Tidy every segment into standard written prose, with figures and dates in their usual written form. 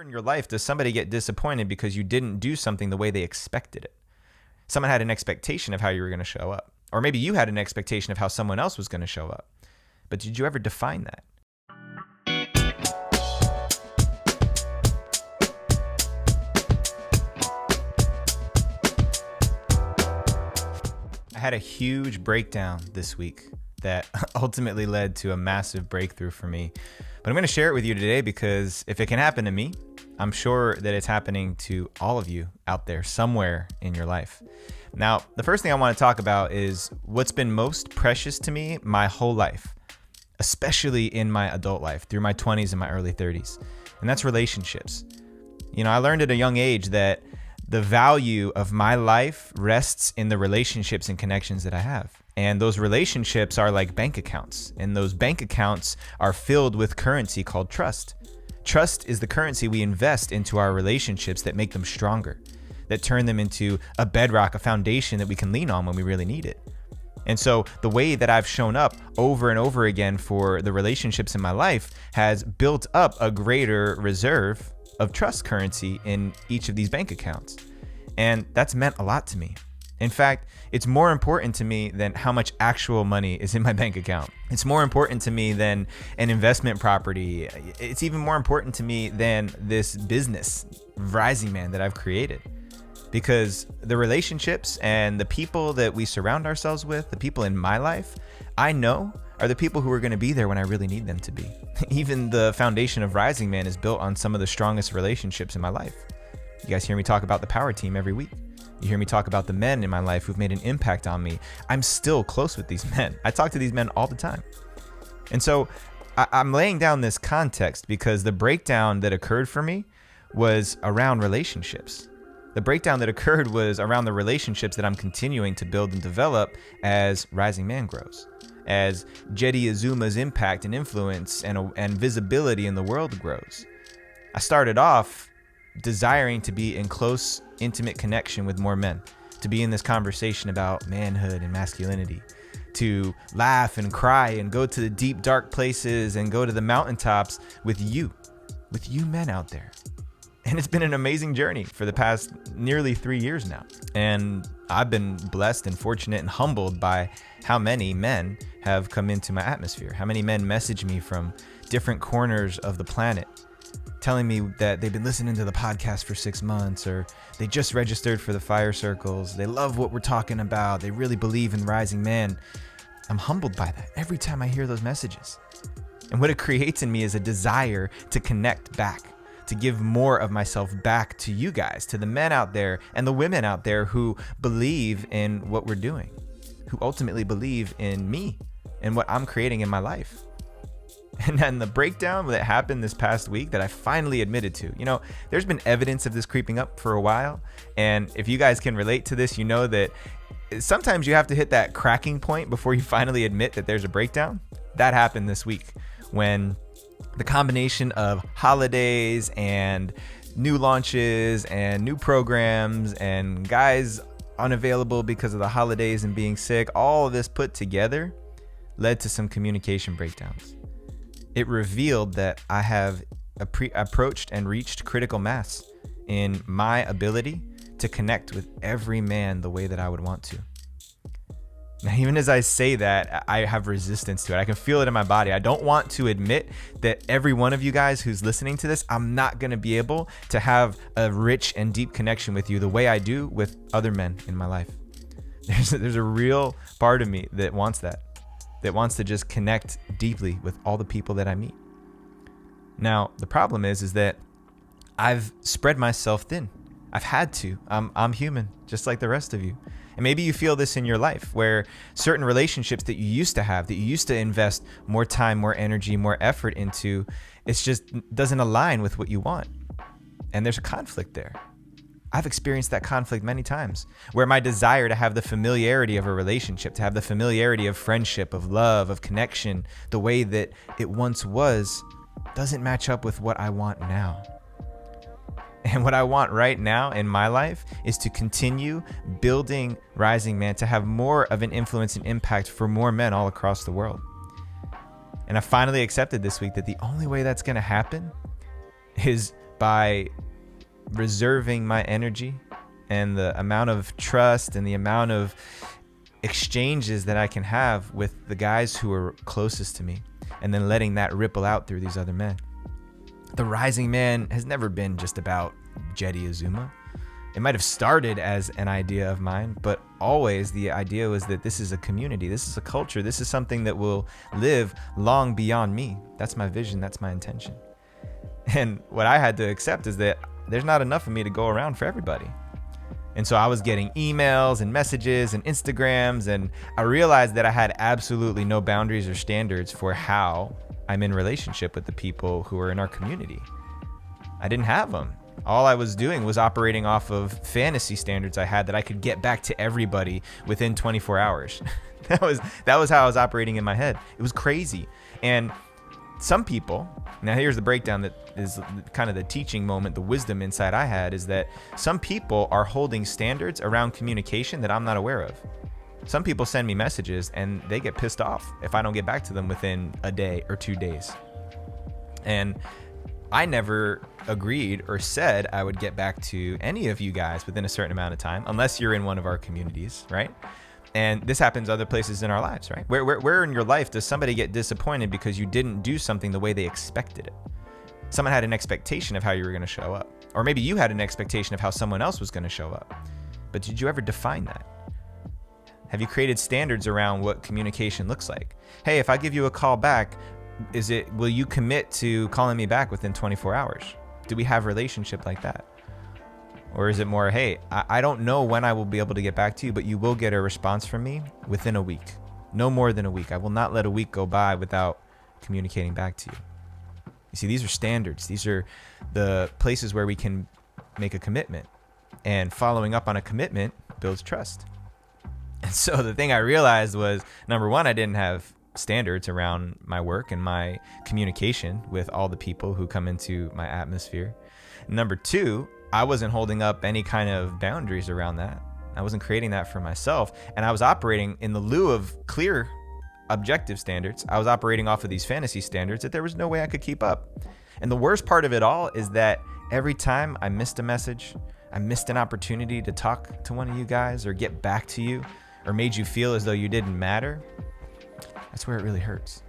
Where in your life does somebody get disappointed because you didn't do something the way they expected it? Someone had an expectation of how you were going to show up. Or maybe you had an expectation of how someone else was going to show up. But did you ever define that? I had a huge breakdown this week that ultimately led to a massive breakthrough for me. But I'm going to share it with you today because if it can happen to me, I'm sure that it's happening to all of you out there somewhere in your life. Now, the first thing I want to talk about is what's been most precious to me my whole life, especially in my adult life, through my 20s and my early 30s. And that's relationships. You know, I learned at a young age that the value of my life rests in the relationships and connections that I have. And those relationships are like bank accounts. And those bank accounts are filled with currency called trust. Trust is the currency we invest into our relationships that make them stronger, that turn them into a bedrock, a foundation that we can lean on when we really need it. And so the way that I've shown up over and over again for the relationships in my life has built up a greater reserve of trust currency in each of these bank accounts. And that's meant a lot to me. In fact, it's more important to me than how much actual money is in my bank account. It's more important to me than an investment property. It's even more important to me than this business, Rising Man, that I've created. Because the relationships and the people that we surround ourselves with, the people in my life, I know are the people who are going to be there when I really need them to be. Even the foundation of Rising Man is built on some of the strongest relationships in my life. You guys hear me talk about the power team every week. You hear me talk about the men in my life who've made an impact on me. I'm still close with these men. I talk to these men all the time. And so I'm laying down this context because the breakdown that occurred for me was around relationships. The breakdown that occurred was around the relationships that I'm continuing to build and develop as Rising Man grows, as Jeddy Azuma's impact and influence and visibility in the world grows. I started off desiring to be in close, intimate connection with more men, to be in this conversation about manhood and masculinity, to laugh and cry and go to the deep, dark places and go to the mountaintops with you men out there. And it's been an amazing journey for the past nearly 3 years now. And I've been blessed and fortunate and humbled by how many men have come into my atmosphere, how many men message me from different corners of the planet, telling me that they've been listening to the podcast for 6 months, or they just registered for the fire circles. They love what we're talking about. They really believe in Rising Man. I'm humbled by that every time I hear those messages. And what it creates in me is a desire to connect back, to give more of myself back to you guys, to the men out there and the women out there who believe in what we're doing, who ultimately believe in me and what I'm creating in my life. And then the breakdown that happened this past week that I finally admitted to, you know, there's been evidence of this creeping up for a while. And if you guys can relate to this, you know that sometimes you have to hit that cracking point before you finally admit that there's a breakdown. That happened this week when the combination of holidays and new launches and new programs and guys unavailable because of the holidays and being sick, all of this put together led to some communication breakdowns. It revealed that I have approached and reached critical mass in my ability to connect with every man the way that I would want to. Now, even as I say that, I have resistance to it. I can feel it in my body. I don't want to admit that every one of you guys who's listening to this, I'm not going to be able to have a rich and deep connection with you the way I do with other men in my life. There's a real part of me that wants that wants to just connect deeply with all the people that I meet. Now, the problem is that I've spread myself thin. I've had to. I'm human, just like the rest of you. And maybe you feel this in your life where certain relationships that you used to have, that you used to invest more time, more energy, more effort into, it just doesn't align with what you want. And there's a conflict there. I've experienced that conflict many times where my desire to have the familiarity of a relationship, to have the familiarity of friendship, of love, of connection, the way that it once was, doesn't match up with what I want now. And what I want right now in my life is to continue building Rising Man, to have more of an influence and impact for more men all across the world. And I finally accepted this week that the only way that's going to happen is by reserving my energy and the amount of trust and the amount of exchanges that I can have with the guys who are closest to me, and then letting that ripple out through these other men. The Rising Man has never been just about Jeddy Azuma. It might have started as an idea of mine, but always the idea was that this is a community, this is a culture, this is something that will live long beyond me. That's my vision, that's my intention. And what I had to accept is that there's not enough of me to go around for everybody. And so I was getting emails and messages and Instagrams, and I realized that I had absolutely no boundaries or standards for how I'm in relationship with the people who are in our community. I didn't have them. All I was doing was operating off of fantasy standards I had that I could get back to everybody within 24 hours. That was how I was operating in my head. It was crazy. And some people, now here's the breakdown that is kind of the teaching moment, the wisdom insight I had, is that some people are holding standards around communication that I'm not aware of. Some people send me messages and they get pissed off if I don't get back to them within a day or 2 days. And I never agreed or said I would get back to any of you guys within a certain amount of time, unless you're in one of our communities, right? And this happens other places in our lives, right? Where in your life does somebody get disappointed because you didn't do something the way they expected it? Someone had an expectation of how you were going to show up. Or maybe you had an expectation of how someone else was going to show up. But did you ever define that? Have you created standards around what communication looks like? Hey, if I give you a call back, will you commit to calling me back within 24 hours? Do we have a relationship like that? Or is it more, hey, I don't know when I will be able to get back to you, but you will get a response from me within a week. No more than a week. I will not let a week go by without communicating back to you. You see, these are standards. These are the places where we can make a commitment. And following up on a commitment builds trust. And so the thing I realized was, number one, I didn't have standards around my work and my communication with all the people who come into my atmosphere. Number two, I wasn't holding up any kind of boundaries around that. I wasn't creating that for myself. And I was operating in the lieu of clear objective standards. I was operating off of these fantasy standards that there was no way I could keep up. And the worst part of it all is that every time I missed a message, I missed an opportunity to talk to one of you guys or get back to you, or made you feel as though you didn't matter, that's where it really hurts.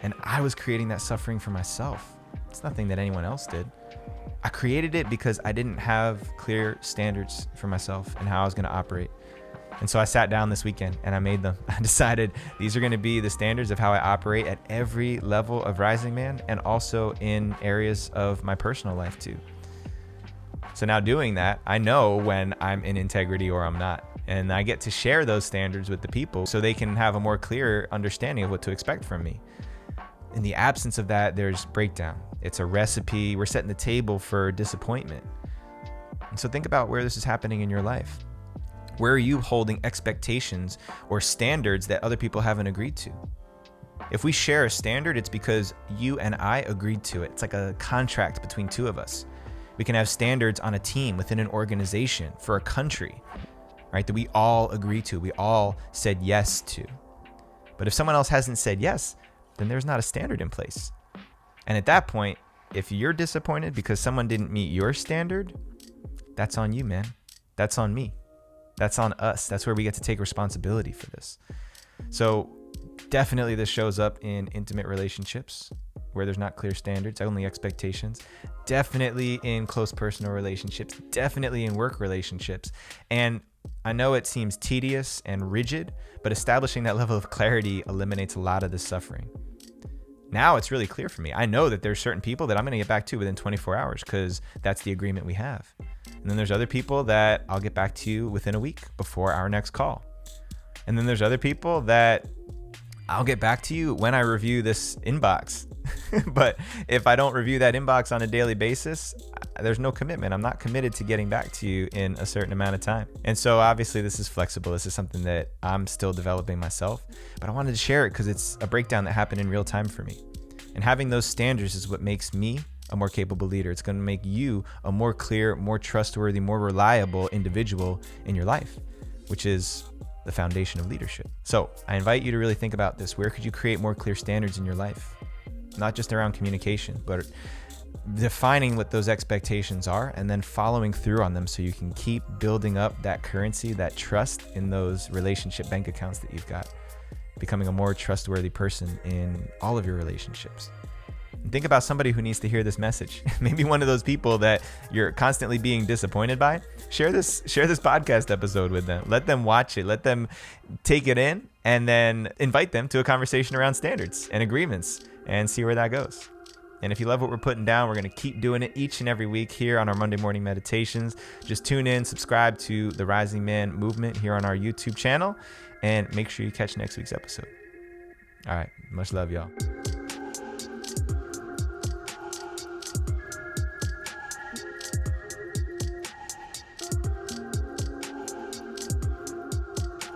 And I was creating that suffering for myself. It's nothing that anyone else did. I created it because I didn't have clear standards for myself and how I was going to operate. And so I sat down this weekend and I made them. I decided these are going to be the standards of how I operate at every level of Rising Man, and also in areas of my personal life too. So now doing that, I know when I'm in integrity or I'm not. And I get to share those standards with the people so they can have a more clear understanding of what to expect from me. In the absence of that, there's breakdown. It's a recipe. We're setting the table for disappointment. And so think about where this is happening in your life. Where are you holding expectations or standards that other people haven't agreed to? If we share a standard, it's because you and I agreed to it. It's like a contract between two of us. We can have standards on a team, within an organization, for a country, right? That we all agree to, we all said yes to. But if someone else hasn't said yes, then there's not a standard in place. And at that point, if you're disappointed because someone didn't meet your standard, that's on you, man. That's on me. That's on us. That's where we get to take responsibility for this. So definitely this shows up in intimate relationships where there's not clear standards, only expectations. Definitely in close personal relationships. Definitely in work relationships. And I know it seems tedious and rigid, but establishing that level of clarity eliminates a lot of the suffering. Now it's really clear for me. I know that there's certain people that I'm going to get back to within 24 hours because that's the agreement we have. And then there's other people that I'll get back to you within a week before our next call. And then there's other people that I'll get back to you when I review this inbox. But if I don't review that inbox on a daily basis, there's no commitment. I'm not committed to getting back to you in a certain amount of time. And so obviously this is flexible. This is something that I'm still developing myself, but I wanted to share it because it's a breakdown that happened in real time for me. And having those standards is what makes me a more capable leader. It's going to make you a more clear, more trustworthy, more reliable individual in your life, which is the foundation of leadership. So I invite you to really think about this. Where could you create more clear standards in your life? Not just around communication, but defining what those expectations are and then following through on them so you can keep building up that currency, that trust in those relationship bank accounts that you've got, becoming a more trustworthy person in all of your relationships. And think about somebody who needs to hear this message. Maybe one of those people that you're constantly being disappointed by. Share this podcast episode with them. Let them watch it. Let them take it in, and then invite them to a conversation around standards and agreements and see where that goes. And if you love what we're putting down, we're going to keep doing it each and every week here on our Monday morning meditations. Just tune in, subscribe to the Rising Man Movement here on our YouTube channel, and make sure you catch next week's episode. All right. Much love, y'all.